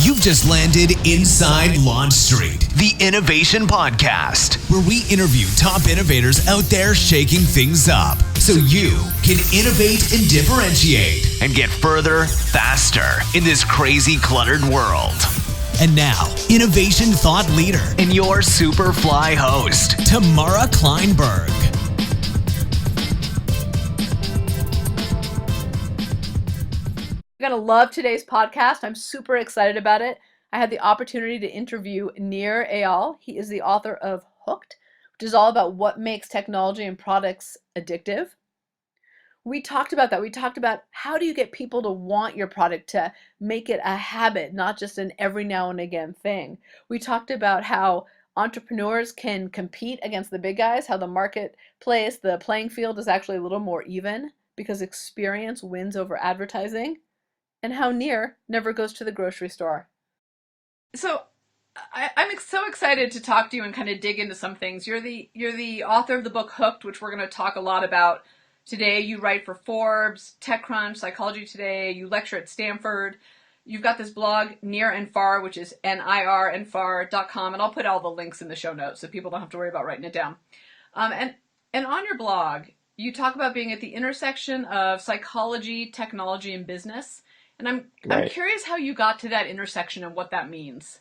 You've just landed inside Launch Street, the Innovation Podcast, where we interview top innovators out there shaking things up so you can innovate and differentiate and get further, faster in this crazy, cluttered world. And now, innovation thought leader and your super fly host, Tamara Kleinberg. You're going to love today's podcast. I'm super excited about it. I had the opportunity to interview Nir Eyal. He is the author of Hooked, which is all about what makes technology and products addictive. We talked about that. We talked about how do you get people to want your product, to make it a habit, not just an every now and again thing. We talked about how entrepreneurs can compete against the big guys, how the marketplace, the playing field is actually a little more even because experience wins over advertising, and how Nir never goes to the grocery store. So I'm so excited to talk to you and kind of dig into some things. You're the author of the book Hooked, which we're going to talk a lot about today. You write for Forbes, TechCrunch, Psychology Today. You lecture at Stanford. You've got this blog, Nir and Far, which is nirandfar.com, and I'll put all the links in the show notes so people don't have to worry about writing it down. And on your blog, you talk about being at the intersection of psychology, technology, and business. And I'm curious how you got to that intersection and what that means.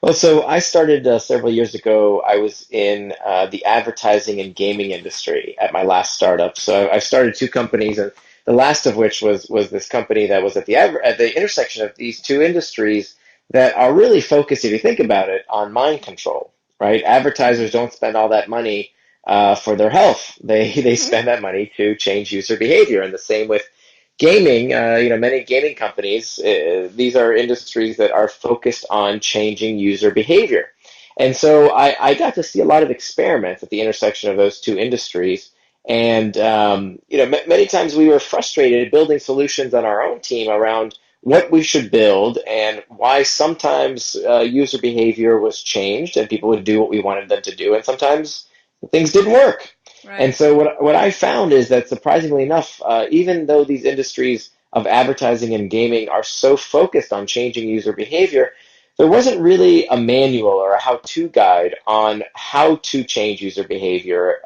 Well, so I started several years ago. I was in the advertising and gaming industry at my last startup. So I started two companies, and the last of which was this company that was at the intersection of these two industries that are really focused, if you think about it, on mind control, right? Advertisers don't spend all that money for their health. They spend that money to change user behavior, and the same with gaming. Many gaming companies, these are industries that are focused on changing user behavior. And so I got to see a lot of experiments at the intersection of those two industries. And, many times we were frustrated building solutions on our own team around what we should build and why sometimes user behavior was changed and people would do what we wanted them to do. And sometimes things didn't work. Right. And so what I found is that surprisingly enough, even though these industries of advertising and gaming are so focused on changing user behavior, there wasn't really a manual or a how-to guide on how to change user behavior.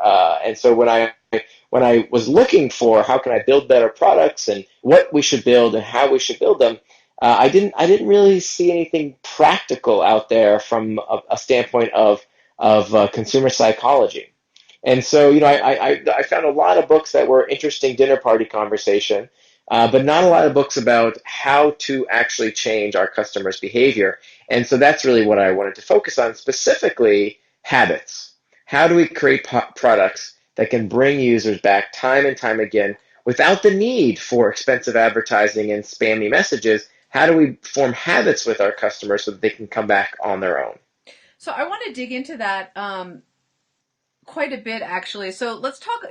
And so when I was looking for how can I build better products and what we should build and how we should build them, I didn't really see anything practical out there from a standpoint of consumer psychology. And so, I found a lot of books that were interesting dinner party conversation, but not a lot of books about how to actually change our customers' behavior. And so that's really what I wanted to focus on, specifically habits. How do we create products that can bring users back time and time again without the need for expensive advertising and spammy messages? How do we form habits with our customers so that they can come back on their own? So I want to dig into that quite a bit, actually. So let's talk,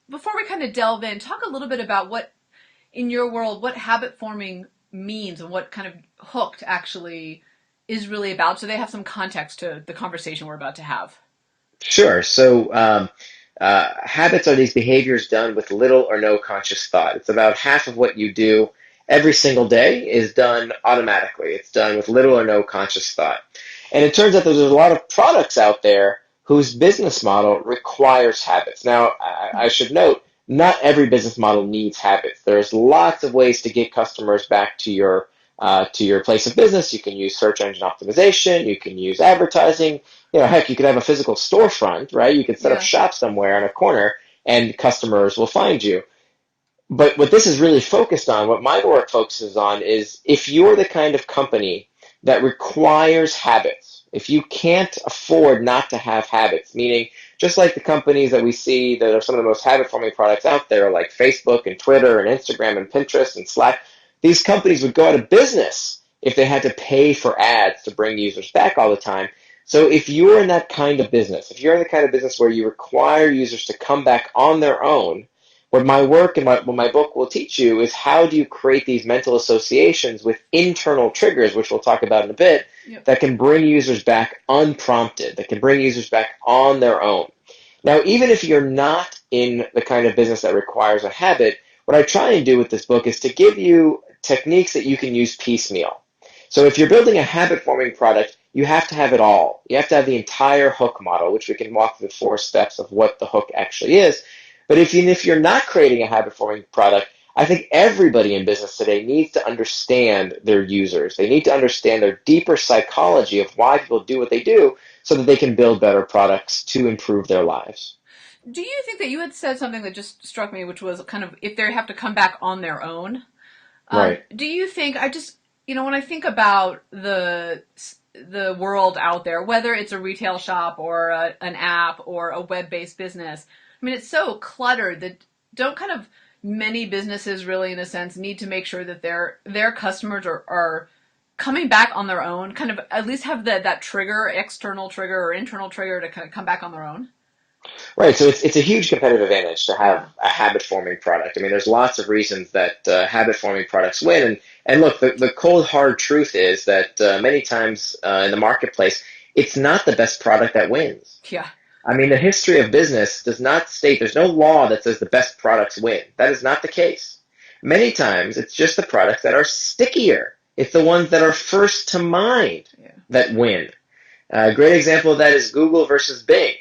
before we kind of delve in, talk a little bit about what, in your world, what habit forming means and what kind of Hooked actually is really about, so they have some context to the conversation we're about to have. Sure. So habits are these behaviors done with little or no conscious thought. It's about half of what you do every single day is done automatically. It's done with little or no conscious thought. And it turns out that there's a lot of products out there whose business model requires habits. Now, I should note, not every business model needs habits. There's lots of ways to get customers back to your place of business. You can use search engine optimization. You can use advertising. Heck, you could have a physical storefront, right? You could set up shop somewhere on a corner, and customers will find you. But what this is really focused on, what my work focuses on, is if you're the kind of company that requires habits, if you can't afford not to have habits, meaning just like the companies that we see that are some of the most habit-forming products out there, like Facebook and Twitter and Instagram and Pinterest and Slack, these companies would go out of business if they had to pay for ads to bring users back all the time. So if you're in that kind of business, if you're in the kind of business where you require users to come back on their own, what my work and what my book will teach you is how do you create these mental associations with internal triggers, which we'll talk about in a bit, that can bring users back unprompted, that can bring users back on their own. Now, even if you're not in the kind of business that requires a habit, what I try and do with this book is to give you techniques that you can use piecemeal. So if you're building a habit-forming product, you have to have it all. You have to have the entire hook model, which we can walk through the 4 steps of what the hook actually is. But if you're not creating a habit-forming product, I think everybody in business today needs to understand their users. They need to understand their deeper psychology of why people do what they do so that they can build better products to improve their lives. Do you think that you had said something that just struck me, which was kind of if they have to come back on their own? Right. Do you think I just when I think about the world out there, whether it's a retail shop or an app or a web-based business, I mean, it's so cluttered that don't kind of many businesses really, in a sense, need to make sure that their customers are coming back on their own, kind of at least have that trigger, external trigger or internal trigger to kind of come back on their own. Right, so it's a huge competitive advantage to have Yeah. a habit-forming product. I mean, there's lots of reasons that habit-forming products win, and look, the cold hard truth is that many times in the marketplace, it's not the best product that wins. Yeah. I mean, the history of business does not state, there's no law that says the best products win. That is not the case. Many times, it's just the products that are stickier. It's the ones that are first to mind Yeah. that win. A great example of that is Google versus Bing.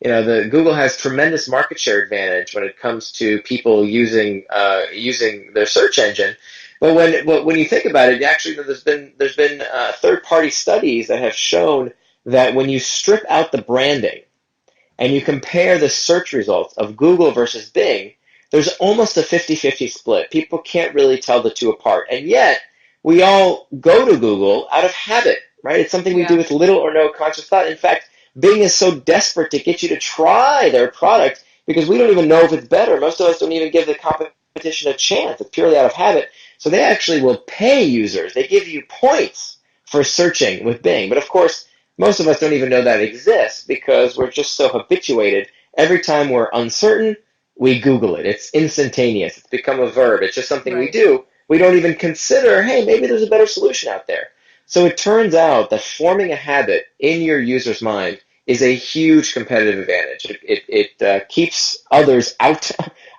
The Google has tremendous market share advantage when it comes to people using their search engine. But when you think about it, actually there's been third-party studies that have shown that when you strip out the branding and you compare the search results of Google versus Bing, there's almost a 50-50 split. People can't really tell the two apart. And yet, we all go to Google out of habit, right? It's something we do Yeah. with little or no conscious thought. In fact, Bing is so desperate to get you to try their product because we don't even know if it's better. Most of us don't even give the competition a chance. It's purely out of habit. So they actually will pay users. They give you points for searching with Bing. But of course, most of us don't even know that exists because we're just so habituated. Every time we're uncertain, we Google it. It's instantaneous. It's become a verb. It's just something we Right. do. We don't even consider, hey, maybe there's a better solution out there. So it turns out that forming a habit in your user's mind is a huge competitive advantage. It keeps others out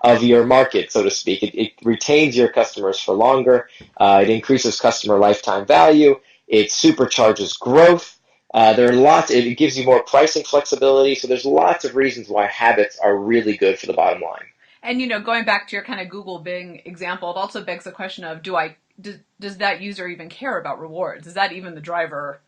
of your market, so to speak. It retains your customers for longer. It increases customer lifetime value. It supercharges growth. There are lots. It gives you more pricing flexibility. So there's lots of reasons why habits are really good for the bottom line. And going back to your kind of Google Bing example, it also begs the question of does that user even care about rewards? Is that even the driver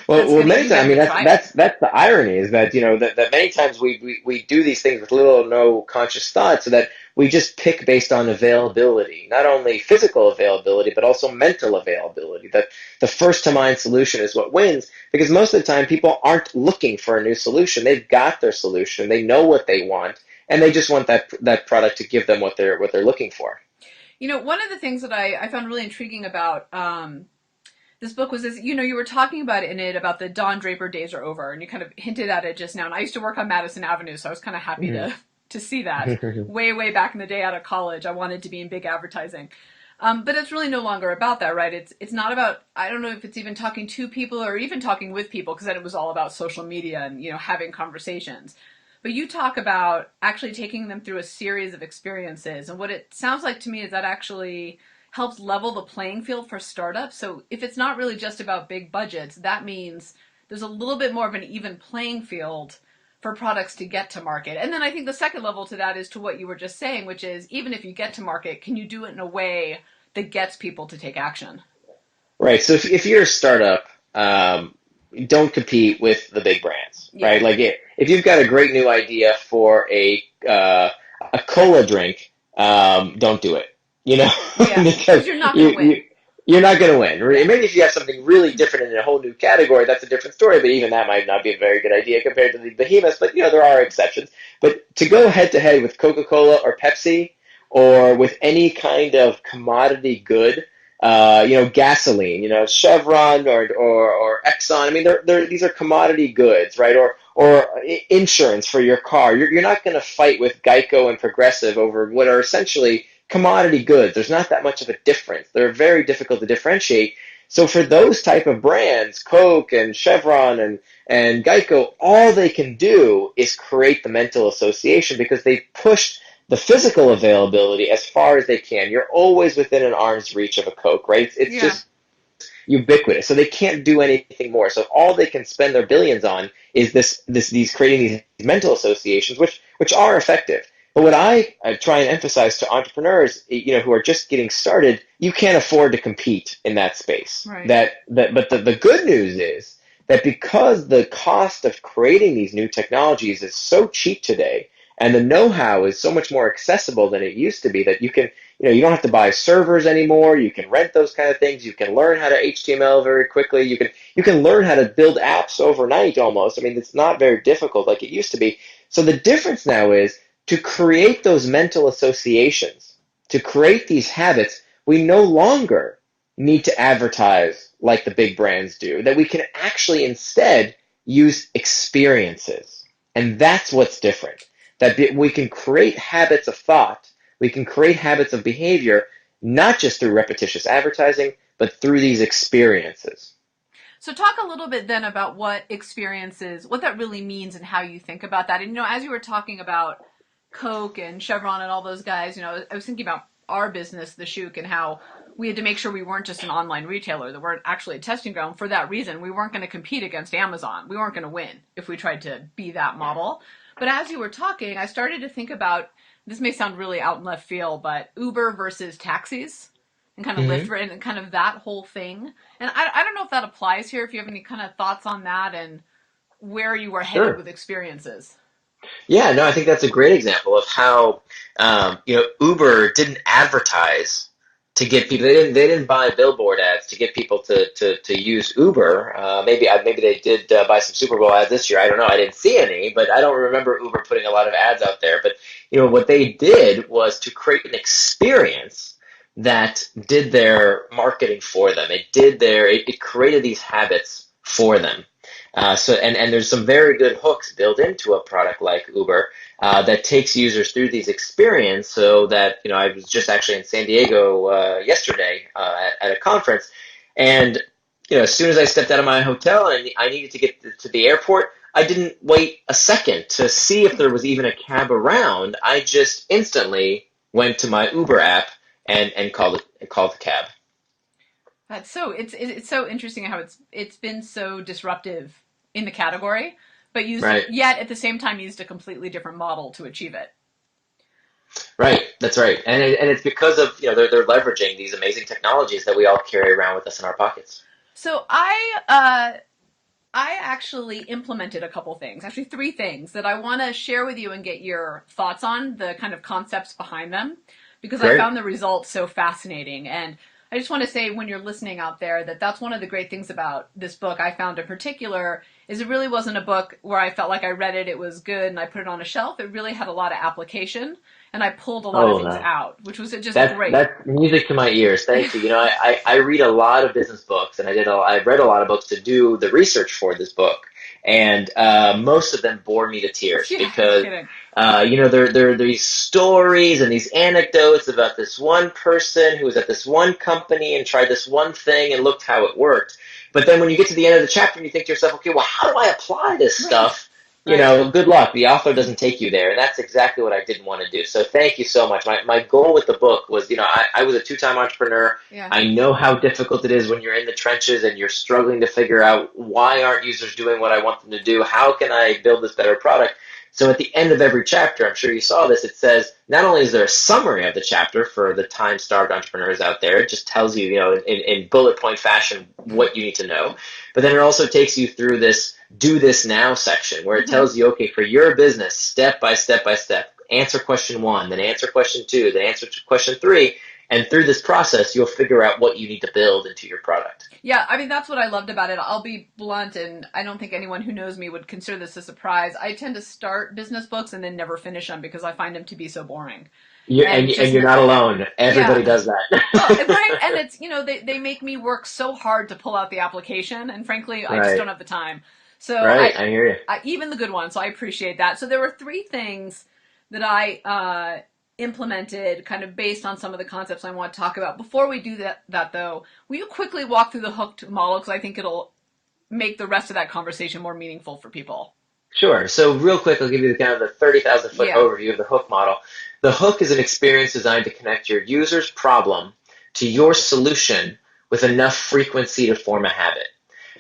that's Well, going to many even times, get I them mean, to that's try it? that's that's the irony is that that many times we do these things with little or no conscious thought, so that we just pick based on availability, not only physical availability but also mental availability. That the first to mind solution is what wins because most of the time people aren't looking for a new solution. They've got their solution. They know what they want, and they just want that product to give them what they're looking for. One of the things that I found really intriguing about this book was this, you were talking about it in it about the Don Draper days are over, and you kind of hinted at it just now. And I used to work on Madison Avenue, so I was kind of happy Mhm. to see that. Way back in the day out of college, I wanted to be in big advertising. But it's really no longer about that, right? It's not about, I don't know if it's even talking to people or even talking with people, because then it was all about social media and having conversations. But you talk about actually taking them through a series of experiences, and what it sounds like to me is that actually helps level the playing field for startups. So if it's not really just about big budgets, that means there's a little bit more of an even playing field for products to get to market. And then I think the second level to that is to what you were just saying, which is even if you get to market, can you do it in a way that gets people to take action? Right. So if you're a startup, don't compete with the big brands, right? Yeah. Like if you've got a great new idea for a cola drink, don't do it. You know, Yeah. because Because you're not going you, to win. you you're not going to win. Yeah. Maybe if you have something really different in a whole new category, that's a different story. But even that might not be a very good idea compared to the behemoths. But there are exceptions. But to go head to head with Coca-Cola or Pepsi or with any kind of commodity good, gasoline, Chevron or Exxon. I mean, these are commodity goods, right? Or insurance for your car. You're not going to fight with Geico and Progressive over what are essentially commodity goods. There's not that much of a difference. They're very difficult to differentiate. So for those type of brands, Coke and Chevron and Geico, all they can do is create the mental association because they've pushed the physical availability as far as they can. You're always within an arm's reach of a Coke, right? It's Yeah. just ubiquitous. So they can't do anything more. So all they can spend their billions on is these creating these mental associations, which are effective. But what I try and emphasize to entrepreneurs, who are just getting started, you can't afford to compete in that space. Right. But the good news is that because the cost of creating these new technologies is so cheap today, and the know-how is so much more accessible than it used to be, that you don't have to buy servers anymore. You can rent those kind of things. You can learn how to HTML very quickly. You can learn how to build apps overnight almost. I mean, it's not very difficult like it used to be. So the difference now is to create those mental associations, to create these habits, we no longer need to advertise like the big brands do, that we can actually instead use experiences. And that's what's different. That we can create habits of thought, we can create habits of behavior, not just through repetitious advertising, but through these experiences. So talk a little bit then about what experiences, what that really means and how you think about that. And, as you were talking about Coke and Chevron and all those guys, I was thinking about our business, the Shook, and how we had to make sure we weren't just an online retailer, that we're actually a testing ground. For that reason, we weren't going to compete against Amazon. We weren't going to win if we tried to be that model. But as you were talking, I started to think about, this may sound really out in left field, but Uber versus taxis and kind of Lyft, right, and kind of that whole thing. And I don't know if that applies here, if you have any kind of thoughts on that and where you were headed with experiences. Yeah, no, I think that's a great example of how Uber didn't advertise to get people. They didn't buy billboard ads to get people to use Uber. Maybe they did buy some Super Bowl ads this year. I don't know. I didn't see any, but I don't remember Uber putting a lot of ads out there. But what they did was to create an experience that did their marketing for them. It created these habits for them. And there's some very good hooks built into a product like Uber that takes users through these experiences. So that I was just actually in San Diego yesterday at a conference, and as soon as I stepped out of my hotel and I needed to get to the airport, I didn't wait a second to see if there was even a cab around. I just instantly went to my Uber app and called the cab. That's it's so interesting how it's been so disruptive in the category, but yet at the same time used a completely different model to achieve it. Right, that's right, and it's because of they're leveraging these amazing technologies that we all carry around with us in our pockets. So I actually implemented a couple things, actually three things that I want to share with you and get your thoughts on, the kind of concepts behind them, because I found the results so fascinating. And I just want to say, when you're listening out there, that's one of the great things about this book I found in particular, is it really wasn't a book where I felt like I read it, it was good, and I put it on a shelf. It really had a lot of application, and I pulled a lot of things out, which was just great. That's music to my ears. Thank you. I read a lot of business books, and I read a lot of books to do the research for this book, and most of them bore me to tears because there are these stories and these anecdotes about this one person who was at this one company and tried this one thing and looked how it worked. But then when you get to the end of the chapter and you think to yourself, okay, well, how do I apply this stuff? Good luck. The author doesn't take you there. And that's exactly what I didn't want to do. So thank you so much. My goal with the book was, I was a two-time entrepreneur. Yeah. I know how difficult it is when you're in the trenches and you're struggling to figure out, why aren't users doing what I want them to do? How can I build this better product? So at the end of every chapter, I'm sure you saw this, it says, not only is there a summary of the chapter for the time-starved entrepreneurs out there, it just tells you, in bullet point fashion, what you need to know. But then it also takes you through this do this now section where it tells you, okay, for your business, step by step by step, answer question 1, then answer question 2, then answer question 3. And through this process, you'll figure out what you need to build into your product. Yeah, I mean, that's what I loved about it. I'll be blunt, and I don't think anyone who knows me would consider this a surprise. I tend to start business books and then never finish them because I find them to be so boring. And you're not alone. Everybody does that. Right, and it's, they make me work so hard to pull out the application, and frankly, I just don't have the time. So I hear you. Even the good ones, so I appreciate that. So there were three things that I implemented kind of based on some of the concepts I want to talk about. Before we do that though, will you quickly walk through the hooked model, because I think it'll make the rest of that conversation more meaningful for people. Sure. So real quick, I'll give you the 30,000 foot overview of the hook model. The hook is an experience designed to connect your user's problem to your solution with enough frequency to form a habit.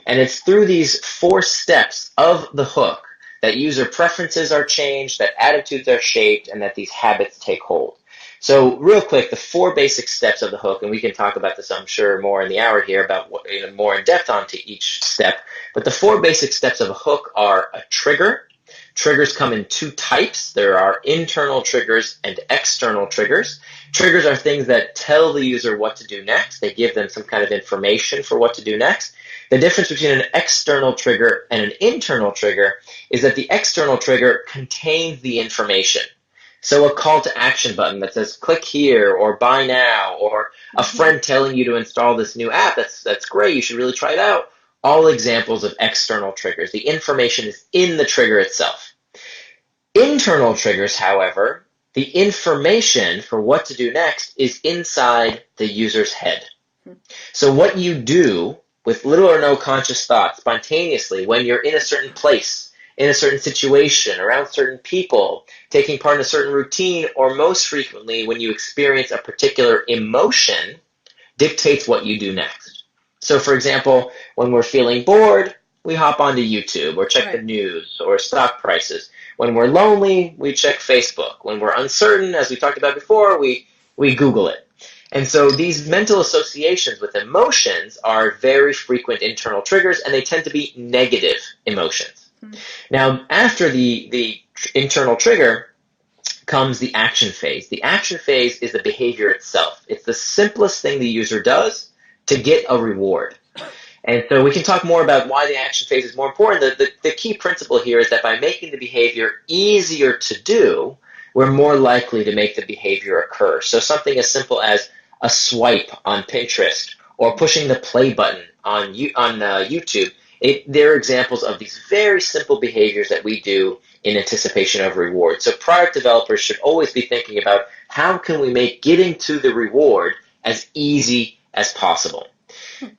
And it's through these 4 steps of the hook that user preferences are changed, that attitudes are shaped, and that these habits take hold. So real quick, the 4 basic steps of the hook, and we can talk about this, I'm sure, more in the hour here about what, more in depth onto each step. But the 4 basic steps of a hook are a trigger. Triggers come in 2 types. There are internal triggers and external triggers. Triggers are things that tell the user what to do next. They give them some kind of information for what to do next. The difference between an external trigger and an internal trigger is that the external trigger contains the information. So a call to action button that says click here or buy now, or a friend telling you to install this new app, that's great, you should really try it out. All examples of external triggers. The information is in the trigger itself. Internal triggers, however, the information for what to do next is inside the user's head. So what you do with little or no conscious thought spontaneously when you're in a certain place, in a certain situation, around certain people, taking part in a certain routine, or most frequently when you experience a particular emotion, dictates what you do next. So for example, when we're feeling bored, we hop onto YouTube or check the news or stock prices. When we're lonely, we check Facebook. When we're uncertain, as we talked about before, we Google it. And so these mental associations with emotions are very frequent internal triggers, and they tend to be negative emotions. Now, after the internal trigger comes the action phase. The action phase is the behavior itself. It's the simplest thing the user does to get a reward. And so we can talk more about why the action phase is more important. The key principle here is that by making the behavior easier to do, we're more likely to make the behavior occur. So something as simple as a swipe on Pinterest or pushing the play button on YouTube, they're examples of these very simple behaviors that we do in anticipation of reward. So product developers should always be thinking about how can we make getting to the reward as easy as possible.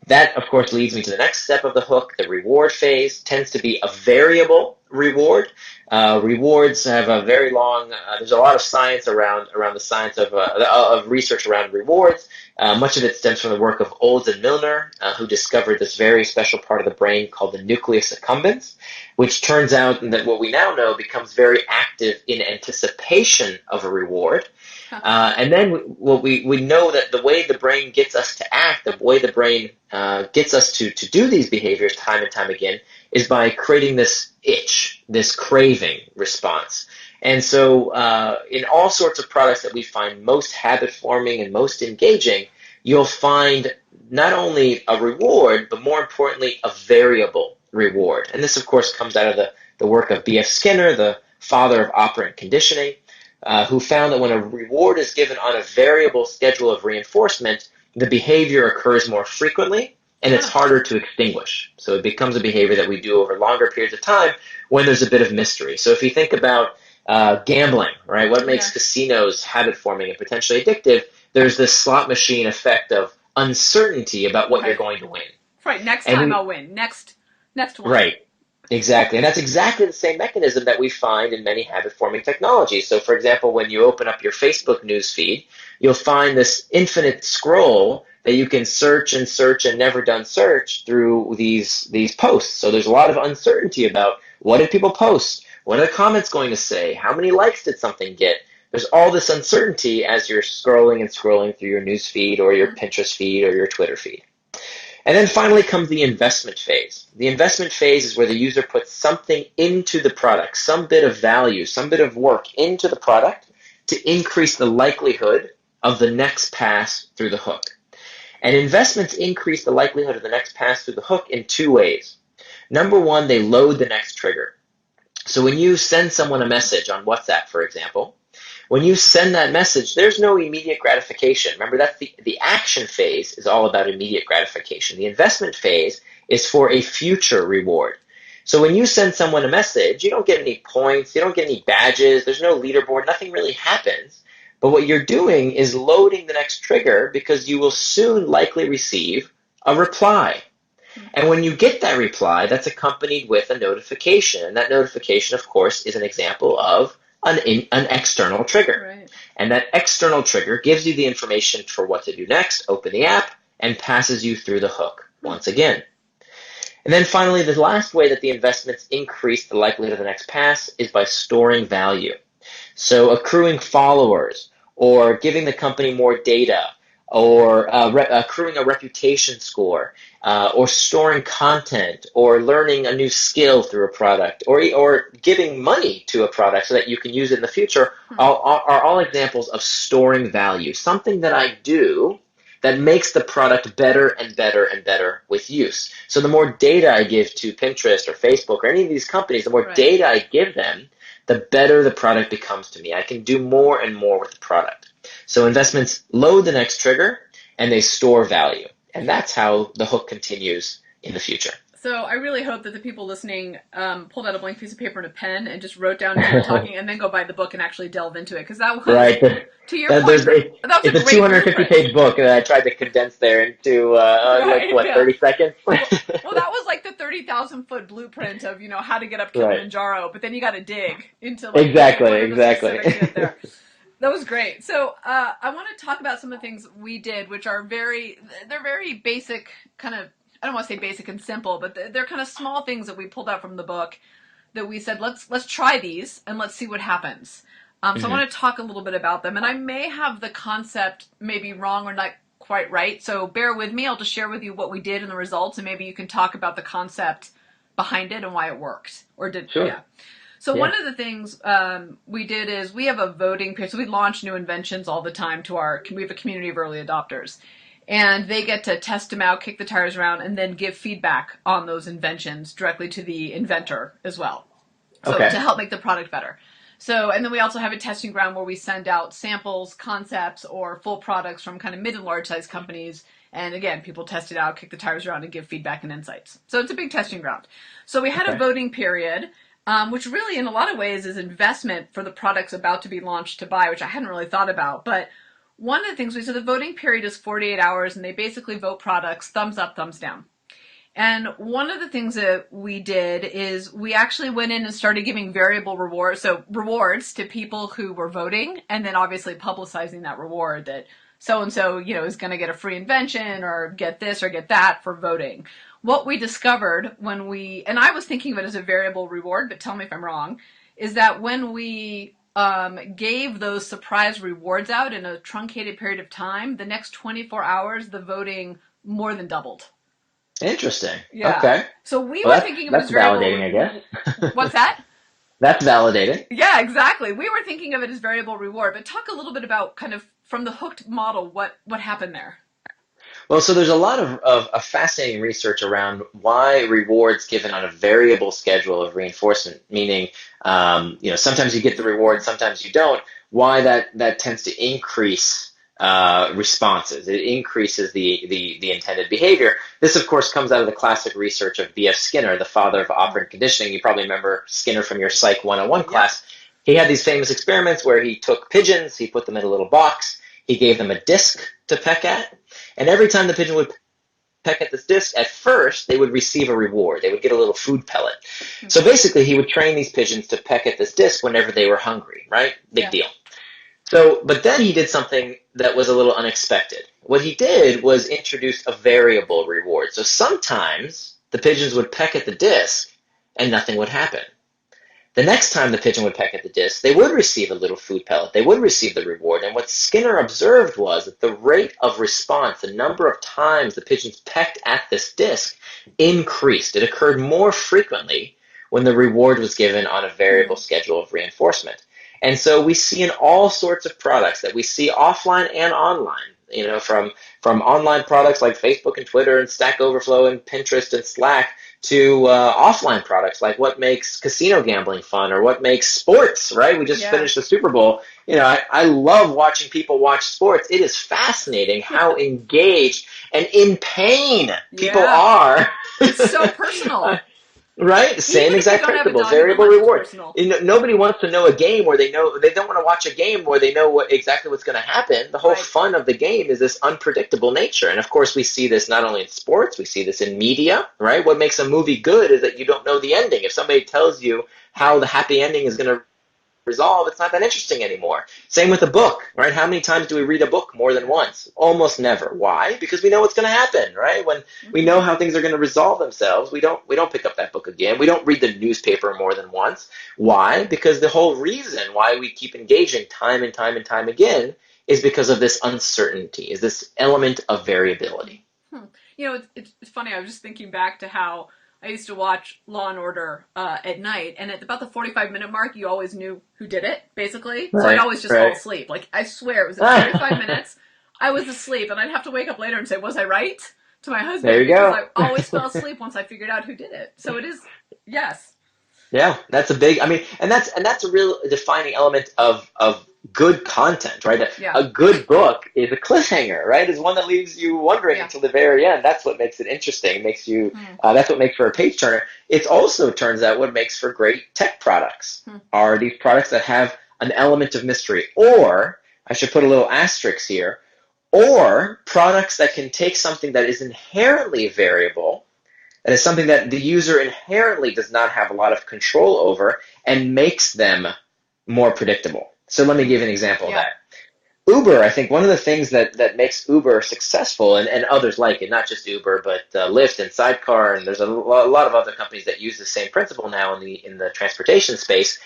That, of course, leads me to the next step of the hook. The reward phase tends to be a variable reward. Rewards have a very long, there's a lot of science around the science of research around rewards. Much of it stems from the work of Olds and Milner, who discovered this very special part of the brain called the nucleus accumbens, which turns out that what we now know becomes very active in anticipation of a reward. And then we know that the way the brain gets us to act, the way the brain gets us to do these behaviors time and time again, is by creating this itch, this craving response. And so in all sorts of products that we find most habit-forming and most engaging, you'll find not only a reward, but more importantly, a variable reward. And this, of course, comes out of the work of B.F. Skinner, the father of operant conditioning, who found that when a reward is given on a variable schedule of reinforcement, the behavior occurs more frequently, and it's harder to extinguish. So it becomes a behavior that we do over longer periods of time when there's a bit of mystery. So if you think about gambling, right? What makes casinos habit-forming and potentially addictive? There's this slot machine effect of uncertainty about what you're going to win. Right. Next time I'll win. Next one. Right. Exactly. And that's exactly the same mechanism that we find in many habit-forming technologies. So, for example, when you open up your Facebook news feed, you'll find this infinite scroll that you can search and search and never done search through these posts. So there's a lot of uncertainty about what did people post? What are the comments going to say? How many likes did something get? There's all this uncertainty as you're scrolling and scrolling through your news feed or your Pinterest feed or your Twitter feed. And then finally comes the investment phase. The investment phase is where the user puts something into the product, some bit of value, some bit of work into the product to increase the likelihood of the next pass through the hook. And investments increase the likelihood of the next pass through the hook in 2 ways. Number one, they load the next trigger. So when you send someone a message on WhatsApp, for example, when you send that message, there's no immediate gratification. Remember, that's the action phase is all about immediate gratification. The investment phase is for a future reward. So when you send someone a message, you don't get any points, you don't get any badges, there's no leaderboard, nothing really happens. But what you're doing is loading the next trigger because you will soon likely receive a reply. And when you get that reply, that's accompanied with a notification. And that notification, of course, is an example of an external trigger. Right. And that external trigger gives you the information for what to do next. Open the app, and passes you through the hook once again. And then finally, the last way that the investments increase the likelihood of the next pass is by storing value. So accruing followers, or giving the company more data, or accruing a reputation score, or storing content, or learning a new skill through a product, or giving money to a product so that you can use it in the future, are all examples of storing value, something that I do that makes the product better and better and better with use. So the more data I give to Pinterest or Facebook or any of these companies, the more data I give them, the better the product becomes to me. I can do more and more with the product. So investments load the next trigger and they store value. And that's how the hook continues in the future. So I really hope that the people listening pulled out a blank piece of paper and a pen and just wrote down as you were talking and then go buy the book and actually delve into it. Because that was, to your point, that was it's a 250-page book that I tried to condense there into, 30 seconds? Well, that was like the 30,000-foot blueprint of, how to get up Kilimanjaro, but then you got to dig into exactly. There. That was great. So I want to talk about some of the things we did, which are they're very basic, kind of, I don't want to say basic and simple, but they're kind of small things that we pulled out from the book that we said, let's try these and let's see what happens. So I want to talk a little bit about them. And I may have the concept maybe wrong or not quite right. So bear with me. I'll just share with you what we did and the results, and maybe you can talk about the concept behind it and why it worked. Or did, sure. Yeah. So one of the things we did is we have a voting period. So we launch new inventions all the time we have a community of early adopters. And they get to test them out, kick the tires around, and then give feedback on those inventions directly to the inventor as well. So to help make the product better. So, and then we also have a testing ground where we send out samples, concepts, or full products from kind of mid and large size companies. And again, people test it out, kick the tires around, and give feedback and insights. So it's a big testing ground. So we had a voting period, which really in a lot of ways is investment for the products about to be launched to buy, which I hadn't really thought about. But one of the things the voting period is 48 hours, and they basically vote products, thumbs up, thumbs down. And one of the things that we did is we actually went in and started giving variable rewards, so rewards to people who were voting, and then obviously publicizing that reward that so-and-so, is going to get a free invention or get this or get that for voting. What we discovered and I was thinking of it as a variable reward, but tell me if I'm wrong, is that when we gave those surprise rewards out in a truncated period of time, the next 24 hours, the voting more than doubled. Interesting. Yeah. Okay. So we were thinking of it as validating, I guess. What's that? That's validating. Yeah, exactly. We were thinking of it as variable reward, but talk a little bit about kind of from the hooked model, what happened there. Well, so there's a lot of fascinating research around why rewards given on a variable schedule of reinforcement, meaning, sometimes you get the reward, sometimes you don't, why that tends to increase responses. It increases the intended behavior. This, of course, comes out of the classic research of B.F. Skinner, the father of operant conditioning. You probably remember Skinner from your Psych 101 class. He had these famous experiments where he took pigeons, he put them in a little box, he gave them a disc to peck at, and every time the pigeon would peck at this disc, at first they would receive a reward. They would get a little food pellet. So basically he would train these pigeons to peck at this disc whenever they were hungry, right? Big deal. So, but then he did something that was a little unexpected. What he did was introduce a variable reward. So sometimes the pigeons would peck at the disc and nothing would happen. The next time the pigeon would peck at the disc, they would receive a little food pellet. They would receive the reward. And what Skinner observed was that the rate of response, the number of times the pigeons pecked at this disc, increased. It occurred more frequently when the reward was given on a variable schedule of reinforcement. And so we see in all sorts of products that we see offline and online, from online products like Facebook and Twitter and Stack Overflow and Pinterest and Slack to offline products like what makes casino gambling fun or what makes sports, right? We just finished the Super Bowl. I love watching people watch sports. It is fascinating how engaged and in pain people are. It's so personal. Right? Same exact principle. Variable reward. Nobody wants to know a game where they don't want to watch a game where they know exactly what's going to happen. The whole fun of the game is this unpredictable nature. And of course, we see this not only in sports, we see this in media, right? What makes a movie good is that you don't know the ending. If somebody tells you how the happy ending is going to resolve, it's not that interesting anymore. Same with a book, right? How many times do we read a book more than once? Almost never. Why? Because we know what's going to happen, right? When we know how things are going to resolve themselves, we don't pick up that book again. We don't read the newspaper more than once. Why? Because the whole reason why we keep engaging time and time and time again is because of this uncertainty, is this element of variability. You know, it's funny. I was just thinking back to how I used to watch Law and Order at night, and at about the 45-minute mark, you always knew who did it, basically. So I'd Right, always just fall right. asleep. Like, I swear, it was at 45 minutes, I was asleep, and I'd have to wake up later and say, was I right? To my There husband, you because go. I always fell asleep once I figured out who did it. So it is, yes. Yeah, that's a big. I mean, and that's a real defining element of good content, right? Yeah. A good book is a cliffhanger, right? Is one that leaves you wondering Yeah. until the very end. That's what makes it interesting. Makes you. Hmm. That's what makes for a page turner. It also turns out what makes for great tech products are these products that have an element of mystery, or I should put a little asterisk here, or products that can take something that is inherently variable, that is something that the user inherently does not have a lot of control over, and makes them more predictable. So let me give an example of Yeah. that. Uber, I think one of the things that makes Uber successful, and others like it, not just Uber, but Lyft and Sidecar, and there's a lot of other companies that use the same principle now in the transportation space.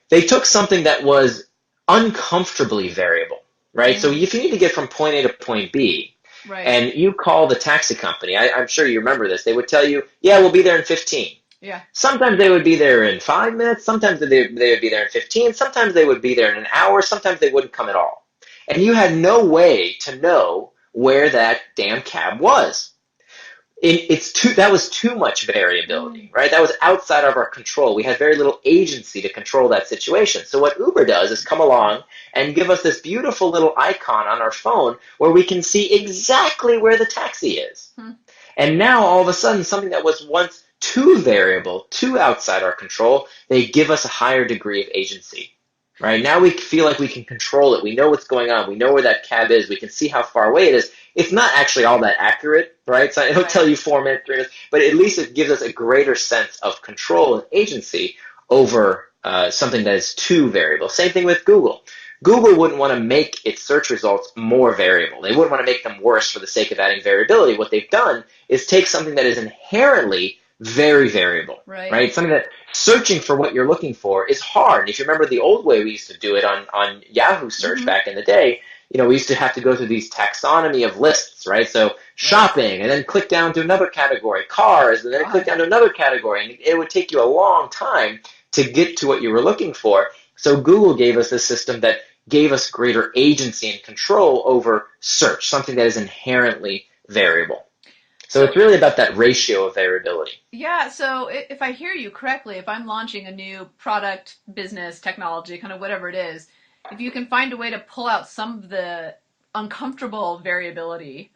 They took something that was uncomfortably variable, right? So if you need to get from point A to point B, Right. and you call the taxi company, I'm sure you remember this, they would tell you, yeah, we'll be there in 15. Yeah. Sometimes they would be there in 5 minutes, sometimes they would be there in 15, sometimes they would be there in an hour, sometimes they wouldn't come at all. And you had no way to know where that damn cab was. That was too much variability, right? That was outside of our control. We had very little agency to control that situation. So what Uber does is come along and give us this beautiful little icon on our phone where we can see exactly where the taxi is. And now all of a sudden, something that was once too variable, too outside our control, they give us a higher degree of agency. Right? Now we feel like we can control it. We know what's going on. We know where that cab is. We can see how far away it is. It's not actually all that accurate, right? So it'll tell you 4 minutes, 3 minutes, but at least it gives us a greater sense of control and agency over something that is too variable. Same thing with Google. Google wouldn't want to make its search results more variable. They wouldn't want to make them worse for the sake of adding variability. What they've done is take something that is inherently very variable, right? Something that searching for what you're looking for is hard. If you remember the old way we used to do it on Yahoo search back in the day, we used to have to go through these taxonomy of lists, right? So shopping, and then click down to another category, cars, and then click down to another category, and it would take you a long time to get to what you were looking for. So Google gave us this system that gave us greater agency and control over search, something that is inherently variable. So it's really about that ratio of variability. Yeah, so if I hear you correctly, if I'm launching a new product, business, technology, kind of whatever it is, if you can find a way to pull out some of the uncomfortable variability,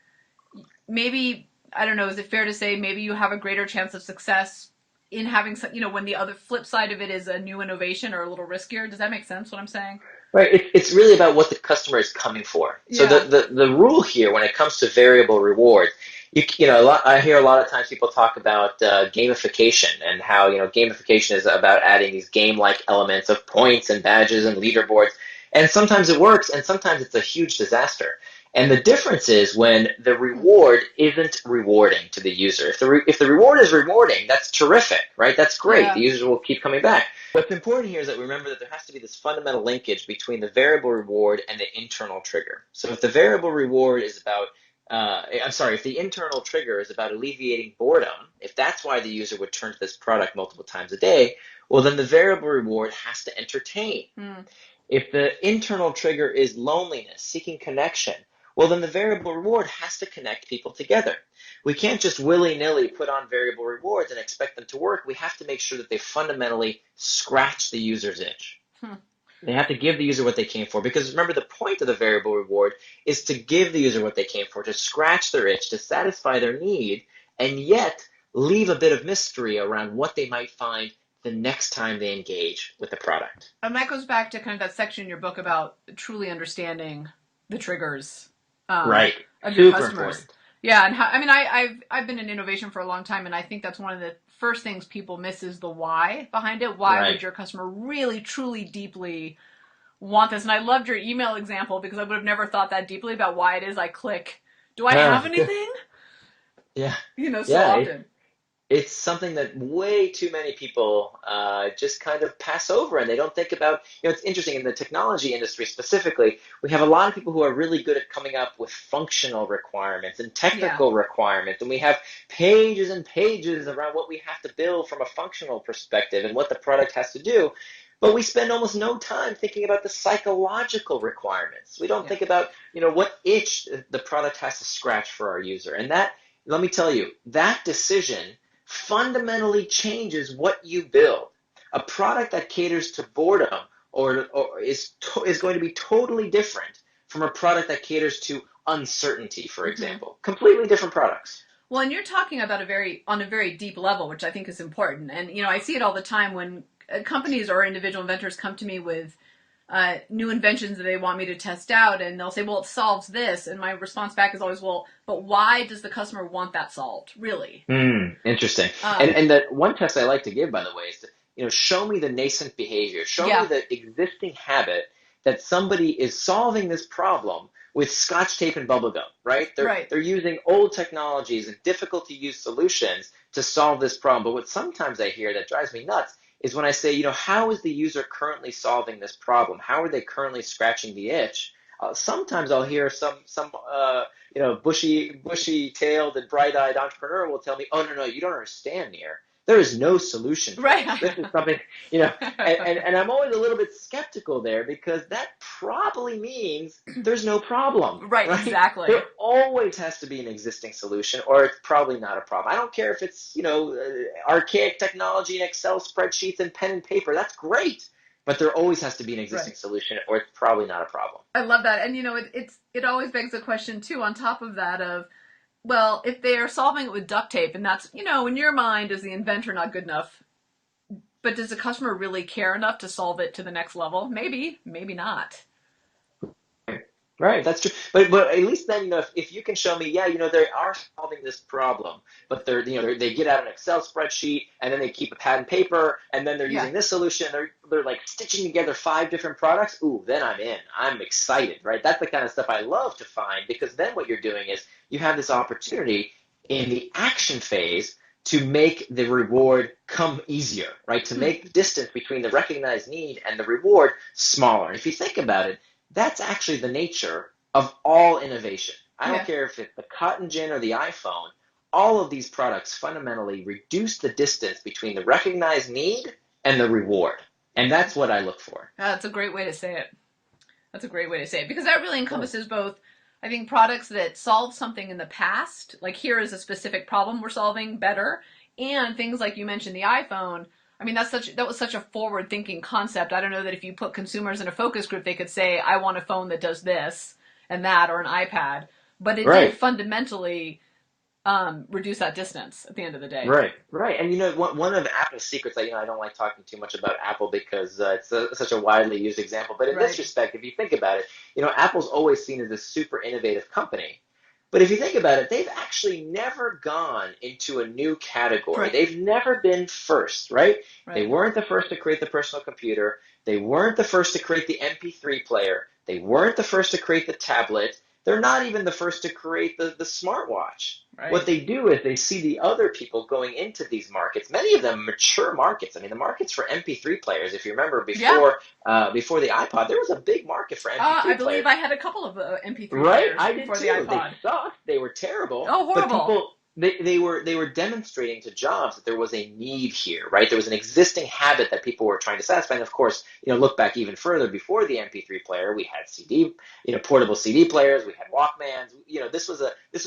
maybe, I don't know, is it fair to say maybe you have a greater chance of success in having some, when the other flip side of it is a new innovation or a little riskier? Does that make sense what I'm saying? Right. It's really about what the customer is coming for. So the rule here when it comes to variable reward, I hear a lot of times people talk about gamification and how gamification is about adding these game-like elements of points and badges and leaderboards, and sometimes it works and sometimes it's a huge disaster. And the difference is when the reward isn't rewarding to the user. If the reward is rewarding, that's terrific, right? That's great. Yeah. The user will keep coming back. What's important here is that we remember that there has to be this fundamental linkage between the variable reward and the internal trigger. So if the variable reward is about, if the internal trigger is about alleviating boredom, if that's why the user would turn to this product multiple times a day, well, then the variable reward has to entertain. If the internal trigger is loneliness, seeking connection, well, then the variable reward has to connect people together. We can't just willy-nilly put on variable rewards and expect them to work. We have to make sure that they fundamentally scratch the user's itch. They have to give the user what they came for, because remember, the point of the variable reward is to give the user what they came for, to scratch their itch, to satisfy their need, and yet leave a bit of mystery around what they might find the next time they engage with the product. And that goes back to kind of that section in your book about truly understanding the triggers Right. of your Super customers. important. Yeah, and I mean, I've been in innovation for a long time, and I think that's one of the first things people miss is the why behind it. Why would Right. your customer really, truly, deeply want this? And I loved your email example because I would have never thought that deeply about why it is I click. Do I have Good. anything? Yeah. So Yeah. often. It's something that way too many people just kind of pass over and they don't think about. It's interesting in the technology industry specifically, we have a lot of people who are really good at coming up with functional requirements and Yeah. technical requirements. And we have pages and pages around what we have to build from a functional perspective and what the product has to do. But we spend almost no time thinking about the psychological requirements. We don't Yeah. think about, what itch the product has to scratch for our user. And that, let me tell you, that decision fundamentally changes what you build. A product that caters to boredom or is going to be totally different from a product that caters to uncertainty, for Mm-hmm. example. Completely different products. Well, and you're talking about on a very deep level, which I think is important. And I see it all the time when companies or individual inventors come to me with new inventions that they want me to test out, and they'll say, "Well, it solves this," and my response back is always, "Well, but why does the customer want that solved, really?" Interesting. And Um, and the one test I like to give, by the way, is to, show me the nascent behavior. Show me yeah, the existing habit that somebody is solving this problem with scotch tape and bubble gum, right? They're right, they're using old technologies and difficult to use solutions to solve this problem. But what sometimes I hear that drives me nuts is when I say, how is the user currently solving this problem? How are they currently scratching the itch? Sometimes I'll hear some bushy-tailed and bright-eyed entrepreneur will tell me, "Oh, no, no, you don't understand, Nir. There is no solution for right, this. This is something, you know." And I'm always a little bit skeptical there because that probably means there's no problem, right, right? There exactly. always has to be an existing solution, or it's probably not a problem. I don't care if it's, archaic technology and Excel spreadsheets and pen and paper. That's great. But there always has to be an existing Right. solution, or it's probably not a problem. I love that, and it always begs the question too. On top of that, of well, if they are solving it with duct tape, and that's in your mind, is the inventor not good enough? But does the customer really care enough to solve it to the next level? Maybe, maybe not. Right, that's true. But at least then, if you can show me, yeah, they are solving this problem, but they get out an Excel spreadsheet and then they keep a pad and paper and then they're Yeah. using this solution. They're like stitching together 5 different products. Ooh, then I'm in. I'm excited, right? That's the kind of stuff I love to find because then what you're doing is you have this opportunity in the action phase to make the reward come easier, right? To Hmm. make the distance between the recognized need and the reward smaller. And if you think about it, that's actually the nature of all innovation. I don't Yeah. care if it's the cotton gin or the iPhone, all of these products fundamentally reduce the distance between the recognized need and the reward. And that's what I look for. That's a great way to say it. That's a great way to say it because that really Yeah. encompasses both, I think, products that solve something in the past, like here is a specific problem we're solving better, and things like you mentioned the iPhone. I mean, that was such a forward-thinking concept. I don't know that if you put consumers in a focus group, they could say, "I want a phone that does this and that," or an iPad. But it did Right. fundamentally reduce that distance at the end of the day. Right. And one of Apple's secrets, I don't like talking too much about Apple because such a widely used example. But in this Right. respect, if you think about it, Apple's always seen as a super innovative company. But if you think about it, they've actually never gone into a new category. Right. They've never been first, right? They Right. weren't the first to create the personal computer. They weren't the first to create the MP3 player. They weren't the first to create the tablet. They're not even the first to create the smartwatch. What Right. they do is they see the other people going into these markets, many of them mature markets. I mean, the markets for MP3 players, if you remember Yeah. before the iPod, there was a big market for I MP3 believe players. I had a couple of MP3 Right, players I did before the too. They iPod. sucked. They were terrible. Oh, But horrible. people, they were demonstrating to Jobs that there was a need here, right? There was an existing habit that people were trying to satisfy. And of course, look back even further before the MP3 player, we had CD, portable CD players. We had Walkmans. This was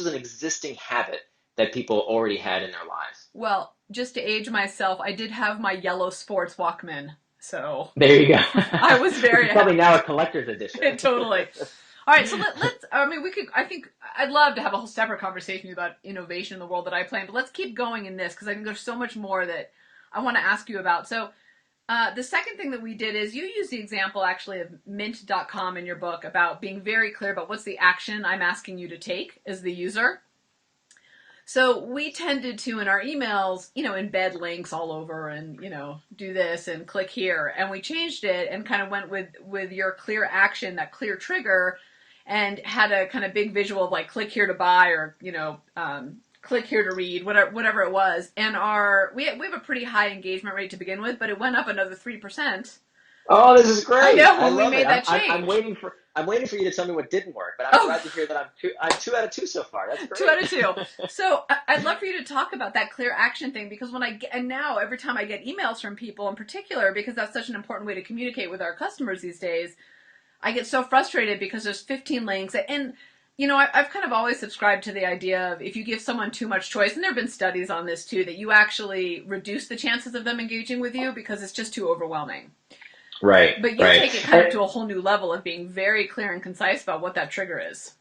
an existing habit that people already had in their lives. Well, just to age myself, I did have my yellow sports Walkman, so There you go. I was Which very is probably happy. now a collector's edition. Totally. All right, so let's. I mean, we could. I think I'd love to have a whole separate conversation about innovation in the world that I play in, but let's keep going in this because I think there's so much more that I want to ask you about. So, the second thing that we did is you used the example actually of Mint.com in your book about being very clear about what's the action I'm asking you to take as the user. So we tended to, in our emails, embed links all over and, do this and click here. And we changed it and kind of went with your clear action, that clear trigger, and had a kind of big visual of like click here to buy or, click here to read, whatever it was. And we have a pretty high engagement rate to begin with, but it went up another 3%. Oh, this is I great. know I when we love it. made that I'm change. waiting for you to tell me what didn't work, but I'm Oh, glad to hear that I'm 2 out of 2 so far. That's two great. out of two. So I'd love for you to talk about that clear action thing because and now every time I get emails from people in particular, because that's such an important way to communicate with our customers these days, I get so frustrated because there's 15 links. And, I've kind of always subscribed to the idea of if you give someone too much choice, and there have been studies on this too, that you actually reduce the chances of them engaging with you because it's just too overwhelming. Right, But you right. take it kind of to a whole new level of being very clear and concise about what that trigger is.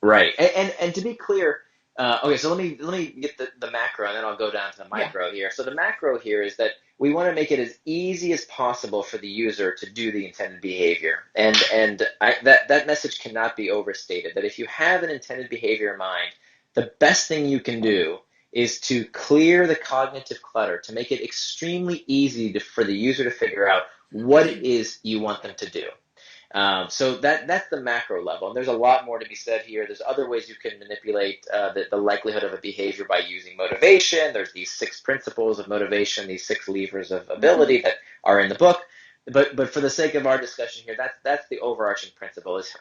Right, and to be clear, okay, so let me get the macro, and then I'll go down to the Yeah. micro here. So the macro here is that we want to make it as easy as possible for the user to do the intended behavior, that message cannot be overstated. That if you have an intended behavior in mind, the best thing you can do is to clear the cognitive clutter, to make it extremely easy for the user to figure out what it is you want them to do. So that's the macro level, and there's a lot more to be said here. There's other ways you can manipulate the likelihood of a behavior by using motivation. There's these 6 principles of motivation, these 6 levers of ability that are in the book. But for the sake of our discussion here, that's the overarching principle: is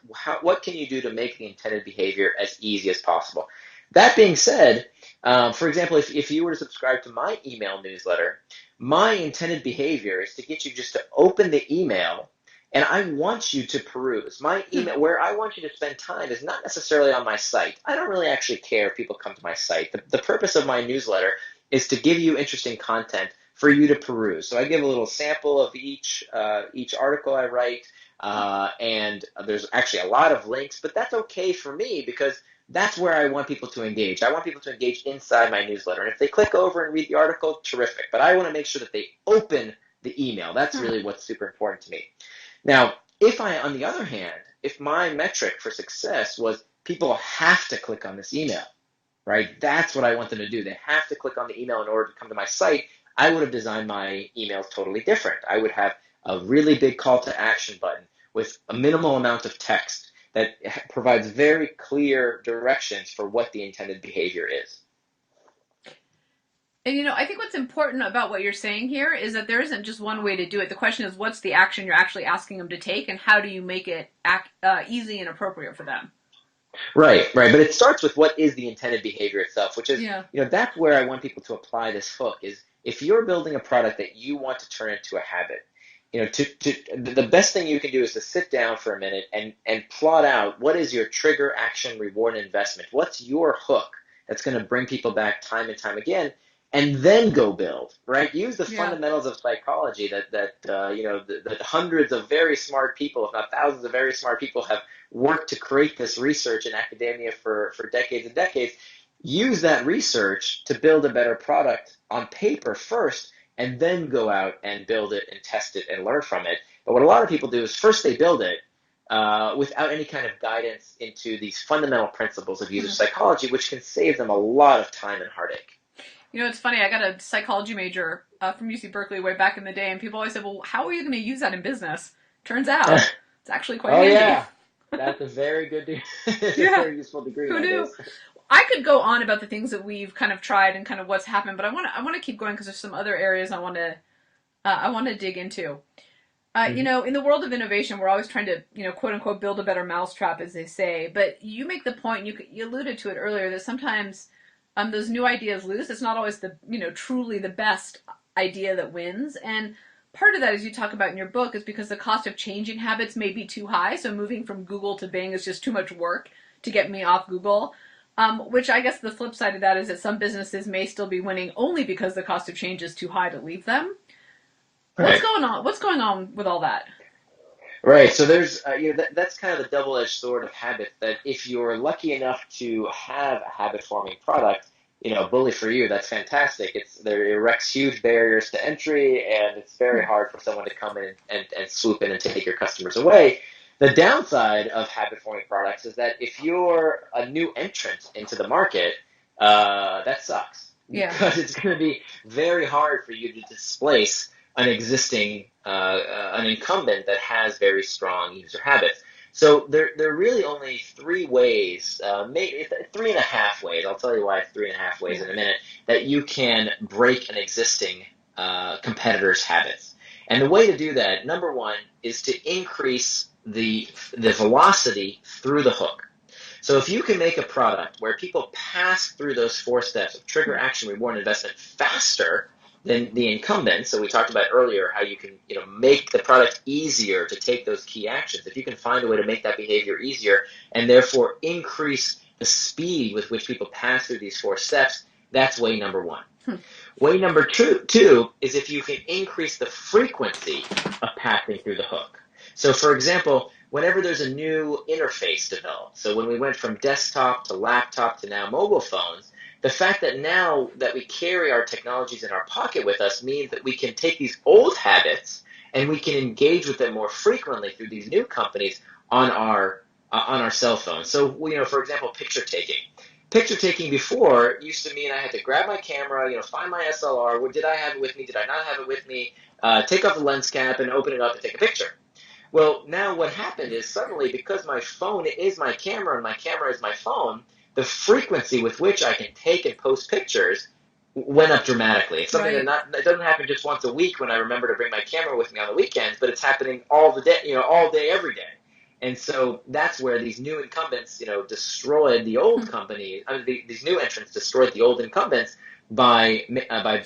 what can you do to make the intended behavior as easy as possible. That being said, for example, if you were to subscribe to my email newsletter, my intended behavior is to get you just to open the email, and I want you to peruse. My email, where I want you to spend time is not necessarily on my site. I don't really actually care if people come to my site. The purpose of my newsletter is to give you interesting content for you to peruse. So I give a little sample of each article I write, and there's actually a lot of links, but that's okay for me because that's where I want people to engage. I want people to engage inside my newsletter. And if they click over and read the article, terrific. But I want to make sure that they open the email. That's really what's super important to me. Now, on the other hand, if my metric for success was people have to click on this email, right? That's what I want them to do. They have to click on the email in order to come to my site. I would have designed my emails totally different. I would have a really big call to action button with a minimal amount of text that provides very clear directions for what the intended behavior is. And I think what's important about what you're saying here is that there isn't just one way to do it. The question is, what's the action you're actually asking them to take, and how do you make it easy and appropriate for them? Right. But it starts with what is the intended behavior itself, which is, Yeah. That's where I want people to apply this hook is if you're building a product that you want to turn into a habit, the best thing you can do is to sit down for a minute and plot out what is your trigger, action, reward, and investment. What's your hook that's going to bring people back time and time again, and then go build, right? Use the fundamentals of psychology that hundreds of very smart people, if not thousands of very smart people, have worked to create this research in academia for decades and decades. Use that research to build a better product on paper first, and then go out and build it and test it and learn from it. But what a lot of people do is first they build it without any kind of guidance into these fundamental principles of user psychology, which can save them a lot of time and heartache. It's funny. I got a psychology major from UC Berkeley way back in the day, and people always said, well, how are you going to use that in business? Turns out it's actually quite handy. Yeah. That's a very good, very useful degree. Who knew? I could go on about the things that we've kind of tried and kind of what's happened, but I want to keep going because there's some other areas I want to dig into. In the world of innovation, we're always trying to, quote unquote, build a better mousetrap, as they say. But you make the point, you alluded to it earlier, that sometimes those new ideas lose. It's not always the, truly the best idea that wins. And part of that, as you talk about in your book, is because the cost of changing habits may be too high. So moving from Google to Bing is just too much work to get me off Google. Which I guess the flip side of that is that some businesses may still be winning only because the cost of change is too high to leave them. Right. What's going on? What's going on with all that? Right. So there's, that's kind of the double-edged sword of habit. That if you're lucky enough to have a habit-forming product, bully for you, that's fantastic. It erects huge barriers to entry, and it's very hard for someone to come in and swoop in and take your customers away. The downside of habit-forming products is that if you're a new entrant into the market, that sucks Yeah. because it's going to be very hard for you to displace an existing, an incumbent that has very strong user habits. So there are really only three ways, maybe 3.5 ways. I'll tell you why 3.5 ways in a minute that you can break an existing competitor's habits. And the way to do that, number one, is to increase the velocity through the hook. So if you can make a product where people pass through those 4 steps of trigger, action, reward, and investment faster than the incumbent, so we talked about earlier how you can make the product easier to take those key actions. If you can find a way to make that behavior easier and therefore increase the speed with which people pass through these 4 steps, that's way number one. Way number two is if you can increase the frequency of passing through the hook. So for example, whenever there's a new interface developed, so when we went from desktop to laptop to now mobile phones, the fact that now that we carry our technologies in our pocket with us means that we can take these old habits and we can engage with them more frequently through these new companies on our cell phones. So for example, picture taking. Picture taking before used to mean I had to grab my camera, find my SLR. Did I have it with me? Did I not have it with me? Take off the lens cap and open it up and take a picture. Well, now what happened is suddenly, because my phone is my camera and my camera is my phone, the frequency with which I can take and post pictures went up dramatically. It's something that doesn't happen just once a week when I remember to bring my camera with me on the weekends, but it's happening all the day, all day, every day. And so that's where these new incumbents, destroyed the old company. These new entrants destroyed the old incumbents by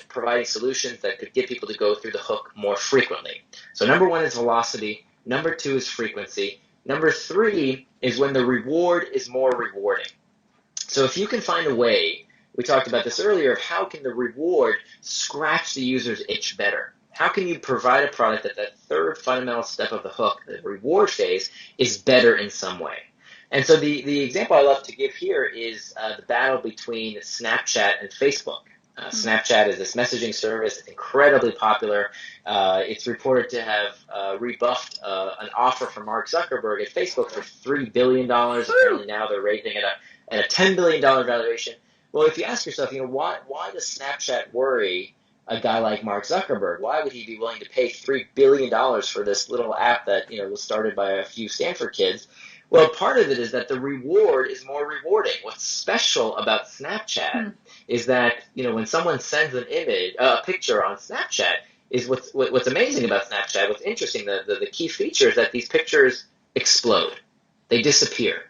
providing solutions that could get people to go through the hook more frequently. So number one is velocity. Number two is frequency. Number three is when the reward is more rewarding. So if you can find a way, we talked about this earlier, of how can the reward scratch the user's itch better? How can you provide a product that third fundamental step of the hook, the reward phase, is better in some way? And so the example I love to give here is the battle between Snapchat and Facebook. Snapchat is this messaging service. It's incredibly popular. It's reported to have rebuffed an offer from Mark Zuckerberg at Facebook for $3 billion. Apparently now they're raising it at a $10 billion valuation. Well, if you ask yourself, why does Snapchat worry a guy like Mark Zuckerberg? Why would he be willing to pay $3 billion for this little app that was started by a few Stanford kids? Well, part of it is that the reward is more rewarding. What's special about Snapchat is that when someone sends an image, a picture on Snapchat, is what's amazing about Snapchat. What's interesting, the key feature is that these pictures explode, they disappear.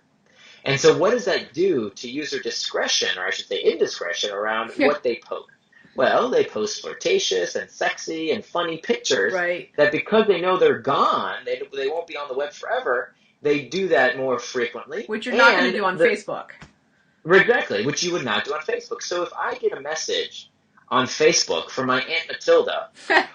And so what does that do to user discretion, or I should say indiscretion, around what they post? Well, they post flirtatious and sexy and funny pictures that, because they know they're gone, they won't be on the web forever, they do that more frequently. Which you're not going to do on Facebook. Exactly, which you would not do on Facebook. So if I get a message on Facebook from my Aunt Matilda,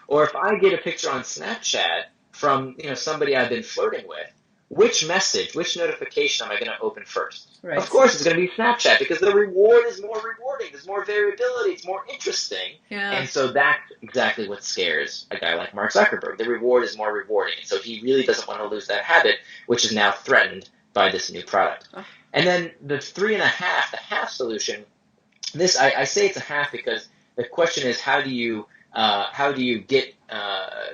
or if I get a picture on Snapchat from somebody I've been flirting with, which message, which notification am I going to open first? Right. Of course, it's going to be Snapchat, because the reward is more rewarding. There's more variability. It's more interesting. Yeah. And so that's exactly what scares a guy like Mark Zuckerberg. The reward is more rewarding. So he really doesn't want to lose that habit, which is now threatened by this new product. And then the 3.5, the half solution, this I say it's a half because the question is, how do you get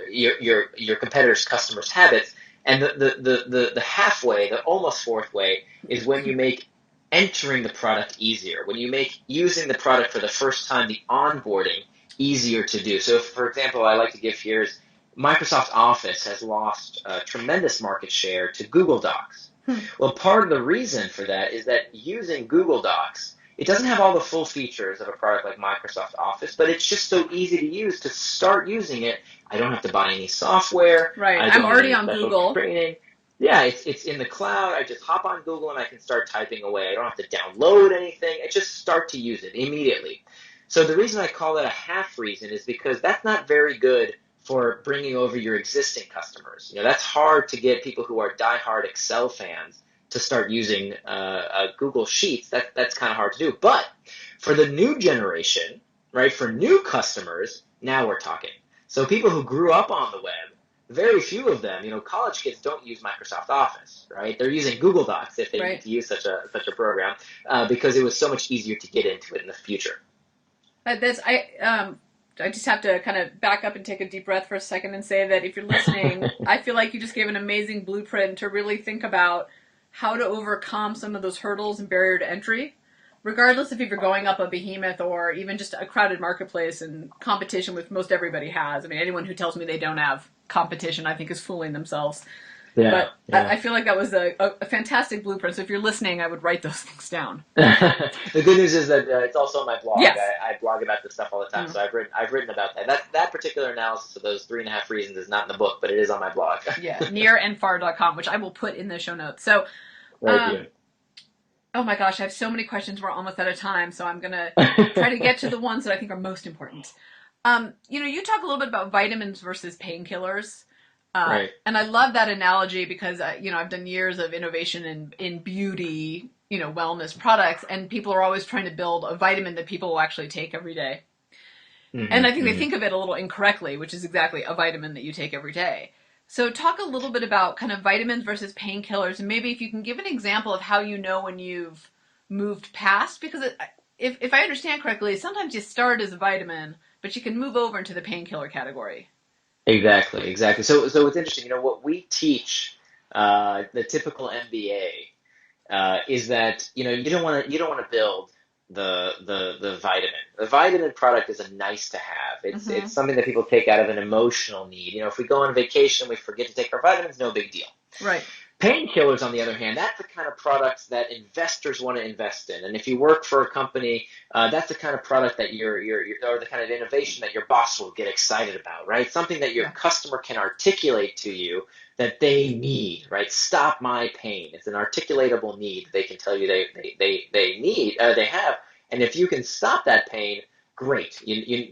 your competitors' customers' habits? And the halfway, the almost fourth way, is when you make entering the product easier, when you make using the product for the first time, the onboarding, easier to do. So, for example, I like to give here is Microsoft Office has lost tremendous market share to Google Docs. Well, part of the reason for that is that using Google Docs, it doesn't have all the full features of a product like Microsoft Office, but it's just so easy to use. To start using it, I don't have to buy any software. Right, I'm already on Google. Training. Yeah, it's in the cloud. I just hop on Google and I can start typing away. I don't have to download anything. I just start to use it immediately. So the reason I call that a half reason is because that's not very good for bringing over your existing customers. That's hard to get people who are diehard Excel fans to start using Google Sheets. That's kind of hard to do. But for the new generation, right, for new customers, now we're talking. So people who grew up on the web, very few of them, college kids don't use Microsoft Office, right? They're using Google Docs if they need Right. to use such a program, because it was so much easier to get into it in the future. That's I just have to kind of back up and take a deep breath for a second and say that if you're listening, I feel like you just gave an amazing blueprint to really think about how to overcome some of those hurdles and barrier to entry, regardless if you're going up a behemoth or even just a crowded marketplace and competition, which most everybody has. I mean, anyone who tells me they don't have competition, I think, is fooling themselves. Yeah, But yeah. I feel like that was a fantastic blueprint. So if you're listening, I would write those things down. The good news is that it's also on my blog. Yes. I blog about this stuff all the time, Mm. so I've written about that. That particular analysis of those 3.5 reasons is not in the book, but it is on my blog. Yeah. nirandfar.com, which I will put in the show notes. So, Very um, good. oh my gosh, I have so many questions. We're almost out of time, so I'm gonna try to get to the ones that I think are most important. You talk a little bit about vitamins versus painkillers. Right. And I love that analogy because I've done years of innovation in beauty, wellness products, and people are always trying to build a vitamin that people will actually take every day. And I think they Hmm. think of it a little incorrectly, which is exactly a vitamin that you take every day. So talk a little bit about kind of vitamins versus painkillers, and maybe if you can give an example of how you know when you've moved past, because if I understand correctly, sometimes you start as a vitamin, but you can move over into the painkiller category. Exactly, exactly. So it's interesting. What we teach, the typical MBA, is that you don't want to build the vitamin. The vitamin product is a nice to have. It's Mm-hmm. something that people take out of an emotional need. If we go on vacation, we forget to take our vitamins, no big deal. Right. Painkillers, on the other hand, that's the kind of products that investors want to invest in. And if you work for a company, that's the kind of product that or the kind of innovation that your boss will get excited about, right? Something that your Yeah. customer can articulate to you that they need, right? Stop my pain. It's an articulatable need they can tell you they have. And if you can stop that pain, great.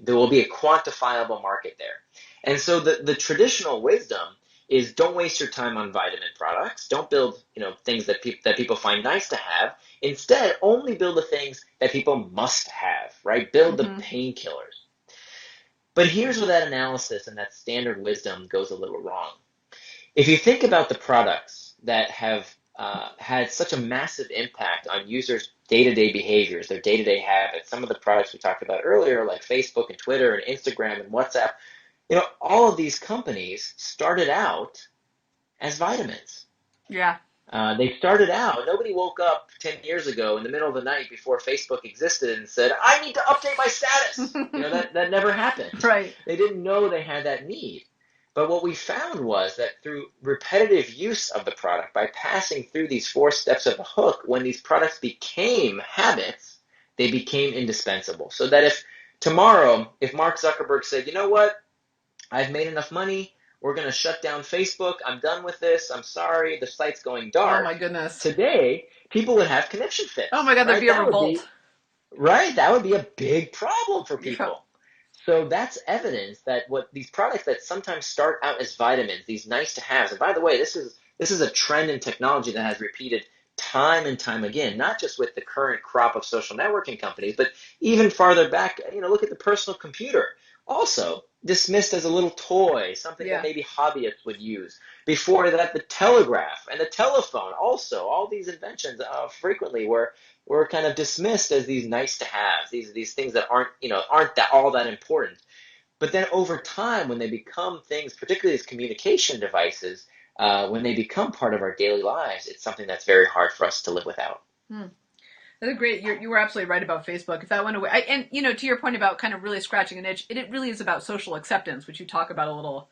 There will be a quantifiable market there. And so the traditional wisdom is don't waste your time on vitamin products. Don't build, things that people find nice to have. Instead, only build the things that people must have, right? Build the Mm-hmm. painkillers. But here's where that analysis and that standard wisdom goes a little wrong. If you think about the products that have had such a massive impact on users' day-to-day behaviors, their day-to-day habits, some of the products we talked about earlier, like Facebook and Twitter and Instagram and WhatsApp, all of these companies started out as vitamins. Yeah. They started out, nobody woke up 10 years ago in the middle of the night before Facebook existed and said, I need to update my status. That never happened. Right. They didn't know they had that need. But what we found was that through repetitive use of the product, by passing through these 4 steps of the hook, when these products became habits, they became indispensable. So that if tomorrow, if Mark Zuckerberg said, you know what, I've made enough money. We're going to shut down Facebook. I'm done with this. I'm sorry. The site's going Oh dark. my goodness. Today, people would have connection Oh my fits, God, there'd right? be a revolt. That would be a big problem for Yeah. people. So that's evidence that what these products that sometimes start out as vitamins, these nice to haves, and by the way, this is a trend in technology that has repeated time and time again, not just with the current crop of social networking companies, but even farther back, look at the personal computer. Also dismissed as a little toy, something that Yeah. maybe hobbyists would use. Before that, the telegraph and the telephone, also, all these inventions frequently were kind of dismissed as these nice to haves, these things that aren't that all that important. But then over time, when they become things, particularly as communication devices, when they become part of our daily lives, it's something that's very hard for us to live without. Hmm. That's great. You were absolutely right about Facebook. If that went away, and to your point about kind of really scratching an itch, it really is about social acceptance, which you talk about a little,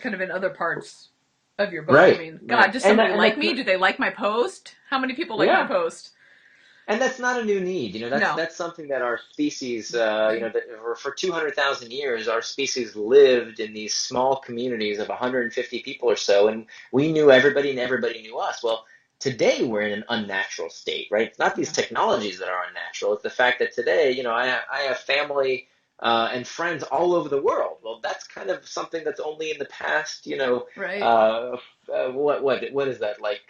kind of in other parts of your book. I Right, mean, God, right, does and somebody that, and like that's me? not, Do they like my post? How many people like my yeah, post? and that's not a new need. That's No. that's something that our species, that for 200,000 years, our species lived in these small communities of 150 people or so, and we knew everybody, and everybody knew us. Well, today we're in an unnatural state, right? It's not these Yeah. technologies that are unnatural. It's the fact that today, I have family and friends all over the world. Well, that's kind of something that's only in the past, Right. what is that like?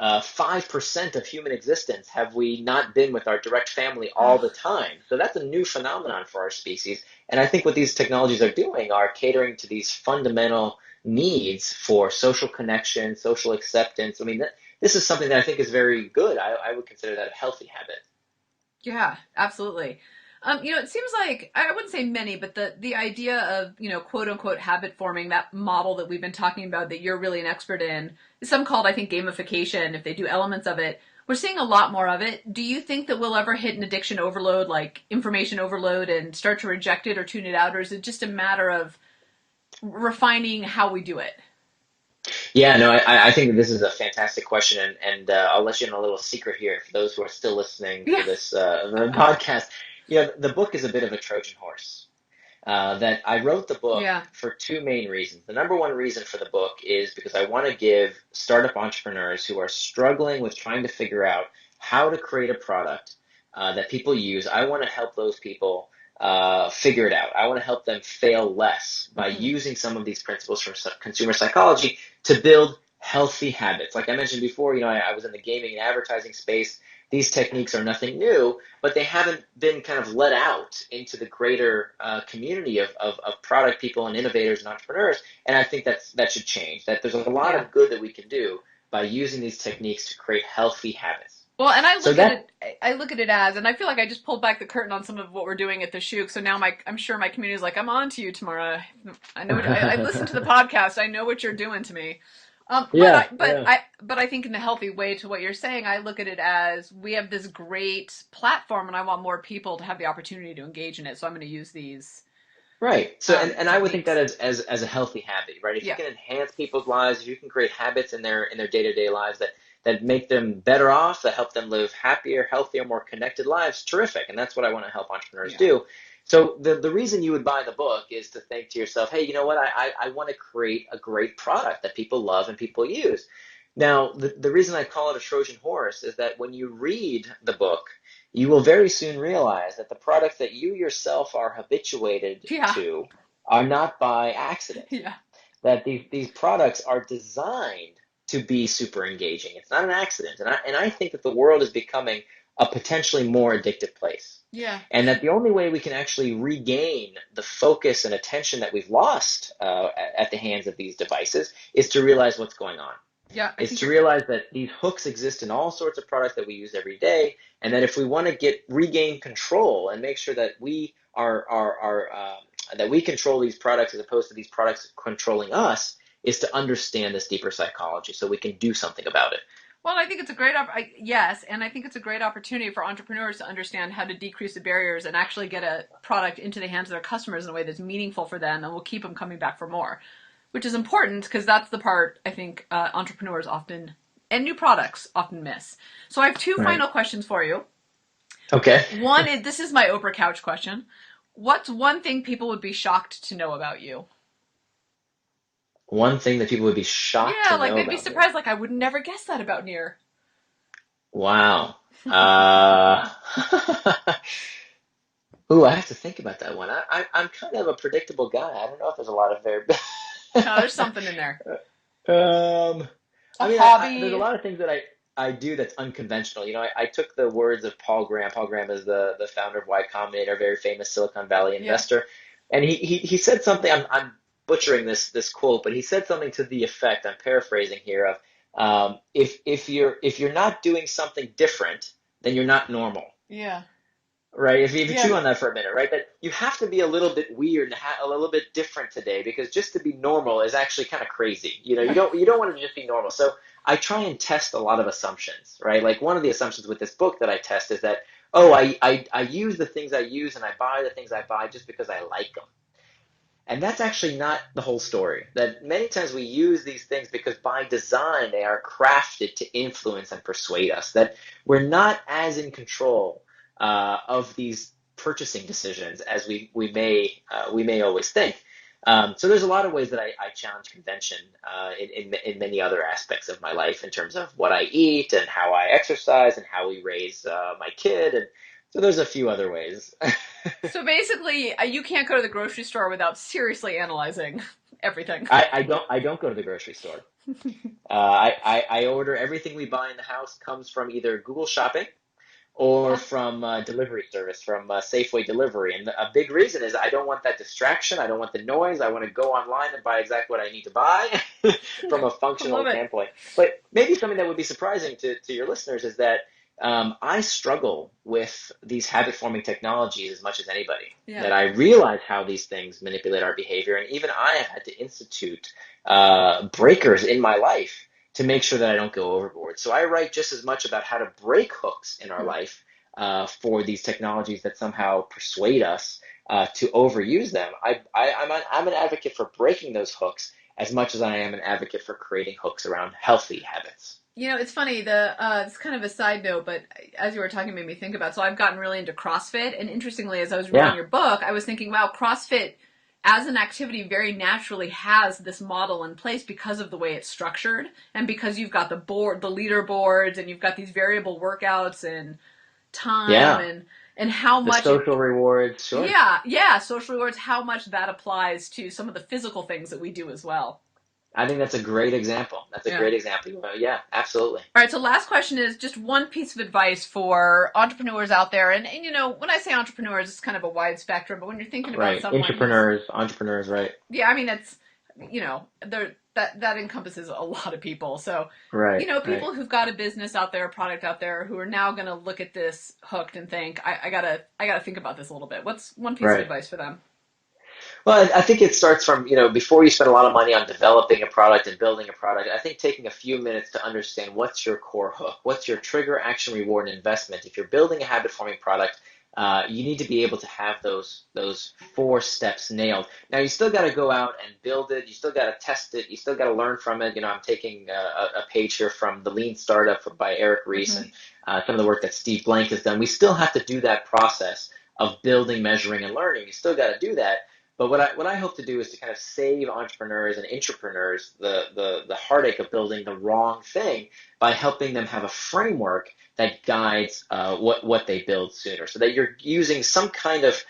5% of human existence have we not been with our direct family all Oh, the time. So that's a new phenomenon for our species. And I think what these technologies are doing are catering to these fundamental needs for social connection, social acceptance. I mean, this is something that I think is very good. I would consider that a healthy habit. yeah, absolutely. It seems like I wouldn't say many, but the idea of, quote unquote habit forming, that model that we've been talking about that you're really an expert in, is some called, I think, gamification, if they do elements of it. We're seeing a lot more of it. Do you think that we'll ever hit an addiction overload, like information overload, and start to reject it or tune it out, or is it just a matter of refining how we do it? Yeah, no, I think that this is a fantastic question, and I'll let you in a little secret here for those who are still listening Yeah. for this podcast. The book is a bit of a Trojan horse. That I wrote the book Yeah. for two main reasons. The number one reason for the book is because I want to give startup entrepreneurs who are struggling with trying to figure out how to create a product that people use. I want to help those people figure it out. I want to help them fail less by Hmm. using some of these principles from consumer psychology to build healthy habits. Like I mentioned before, I was in the gaming and advertising space. These techniques are nothing new, but they haven't been kind of let out into the greater community of product people and innovators and entrepreneurs. And I think that should change. That there's a lot Yeah. of good that we can do by using these techniques to create healthy habits. Well, and I So look at that it. I look at it as, and I feel like I just pulled back the curtain on some of what we're doing at the Shook. So now I'm sure my community is like, I'm on to you, Tamara. I know. I listened to the podcast. I know what you're doing to me. yeah, yeah. But I think in a healthy way to what you're saying, I look at it as we have this great platform, and I want more people to have the opportunity to engage in it. So I'm going to use these Right. So and I would think that techniques. as a healthy habit, right? If you Yeah. can enhance people's lives, if you can create habits in their day-to-day lives that make them better off, that help them live happier, healthier, more connected lives, terrific. And that's what I want to help entrepreneurs Yeah. do. So the reason you would buy the book is to think to yourself, hey, you know what? I want to create a great product that people love and people use. Now, the reason I call it a Trojan horse is that when you read the book, you will very soon realize that the products that you yourself are habituated Yeah. to are not by accident. Yeah. That these products are designed to be super engaging. It's not an accident. And I think that the world is becoming a potentially more addictive place. Yeah. And that the only way we can actually regain the focus and attention that we've lost at the hands of these devices is to realize what's going on, Yeah. I is think to you're. realize that these hooks exist in all sorts of products that we use every day, and that if we want to regain control and make sure that we are that we control these products as opposed to these products controlling us, is to understand this deeper psychology so we can do something about it. Well, I think it's a yes, and I think it's a great opportunity for entrepreneurs to understand how to decrease the barriers and actually get a product into the hands of their customers in a way that's meaningful for them and will keep them coming back for more, which is important because that's the part I think entrepreneurs often and new products often miss. So I have two Right. final questions for you. Okay. One is this is my Oprah couch question. What's one thing people would be shocked to know about you? One thing that people would be shocked Yeah, to like know they'd be about me. surprised. Like I would never guess that about Nir. Wow. Uh, Ooh, I have to think about that one. I'm kind of a predictable guy. I don't know if there's a lot of variability. No, there's something in there. Um, A I mean, there's a hobby. lot of things that I do that's unconventional. I took the words of Paul Graham. Paul Graham is the founder of Y Combinator, a very famous Silicon Valley Yeah. investor, and he said something. I'm butchering this quote, but he said something to the effect. I'm paraphrasing here of if you're not doing something different, then you're not normal. Yeah. Right, if you Yeah. chew on that for a minute, right, that you have to be a little bit weird and a little bit different today because just to be normal is actually kind of crazy. You don't want to just be normal. So I try and test a lot of assumptions, right? Like one of the assumptions with this book that I test is that, oh, I use the things I use and I buy the things I buy just because I like them. And that's actually not the whole story. That many times we use these things because by design they are crafted to influence and persuade us. That we're not as in control of these purchasing decisions as we may always think. So there's a lot of ways that I challenge convention in many other aspects of my life in terms of what I eat and how I exercise and how we raise my kid. And so there's a few other ways. So basically, you can't go to the grocery store without seriously analyzing everything. I don't go to the grocery store. I order everything we buy in the house comes from either Google Shopping or Yeah. from delivery service, from Safeway delivery. And a big reason is I don't want that distraction. I don't want the noise. I want to go online and buy exactly what I need to buy from a I functional love it. standpoint. But maybe something that would be surprising to your listeners is that I struggle with these habit forming technologies as much as anybody. Yeah. That I realize how these things manipulate our behavior. And even I have had to institute breakers in my life to make sure that I don't go overboard. So I write just as much about how to break hooks in our life for these technologies that somehow persuade us to overuse them. I'm an advocate for breaking those hooks as much as I am an advocate for creating hooks around healthy habits. It's funny, it's kind of a side note, but as you were talking, it made me think about, so I've gotten really into CrossFit, and interestingly, as I was reading Yeah, your book, I was thinking, wow, CrossFit as an activity very naturally has this model in place because of the way it's structured, and because you've got the leaderboards, and you've got these variable workouts and time, yeah. and how The much social rewards, sure. yeah, social rewards, how much that applies to some of the physical things that we do as well. I think that's a great example. That's a Yeah. great example. Yeah, absolutely. All right, so last question is just one piece of advice for entrepreneurs out there. And when I say entrepreneurs, it's kind of a wide spectrum, but when you're thinking about Right. someone who's, Entrepreneurs, right. yeah, I mean, that's, that encompasses a lot of people. So, Right, right. people who've got a business out there, a product out there, who are now going to look at this hooked and think, I gotta think about this a little bit. What's one piece of Right. advice for them? Well, I think it starts from, before you spend a lot of money on developing a product and building a product, I think taking a few minutes to understand what's your core hook, what's your trigger, action, reward, and investment. If you're building a habit forming product, you need to be able to have those 4 steps nailed. Now, you still got to go out and build it. You still got to test it. You still got to learn from it. I'm taking a page here from the Lean Startup by Eric Ries Mm-hmm. and some of the work that Steve Blank has done. We still have to do that process of building, measuring, and learning. You still got to do that. But what I hope to do is to kind of save entrepreneurs and intrapreneurs the heartache of building the wrong thing by helping them have a framework that guides what they build sooner, so that you're using some kind of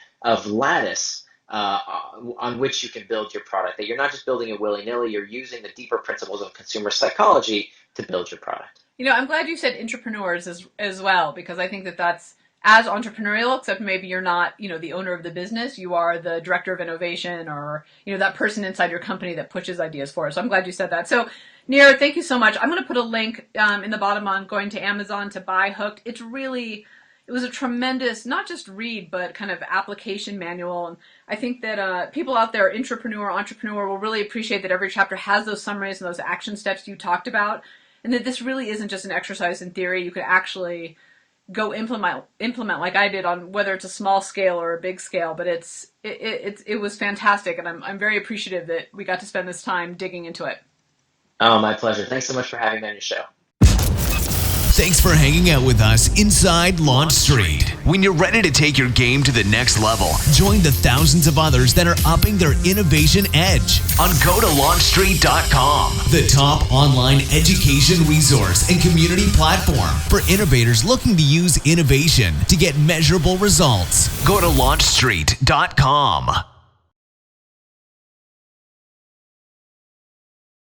lattice on which you can build your product. That you're not just building it willy-nilly. You're using the deeper principles of consumer psychology to build your product. I'm glad you said entrepreneurs as well, because I think that that's as entrepreneurial, except maybe you're not, the owner of the business. You are the director of innovation, or, that person inside your company that pushes ideas for us. So I'm glad you said that. So, Nir, thank you so much. I'm going to put a link in the bottom on going to Amazon to buy Hooked. It was a tremendous, not just read, but kind of application manual. And I think that people out there, entrepreneur, will really appreciate that every chapter has those summaries and those action steps you talked about. And that this really isn't just an exercise in theory. You could actually go implement like I did, on whether it's a small scale or a big scale. But it was fantastic, and I'm very appreciative that we got to spend this time digging into it. Oh, my pleasure. Thanks so much for having me on your show. Thanks for hanging out with us inside Launch Street. When you're ready to take your game to the next level, join the thousands of others that are upping their innovation edge on GoToLaunchStreet.com, the top online education resource and community platform for innovators looking to use innovation to get measurable results. GoToLaunchStreet.com.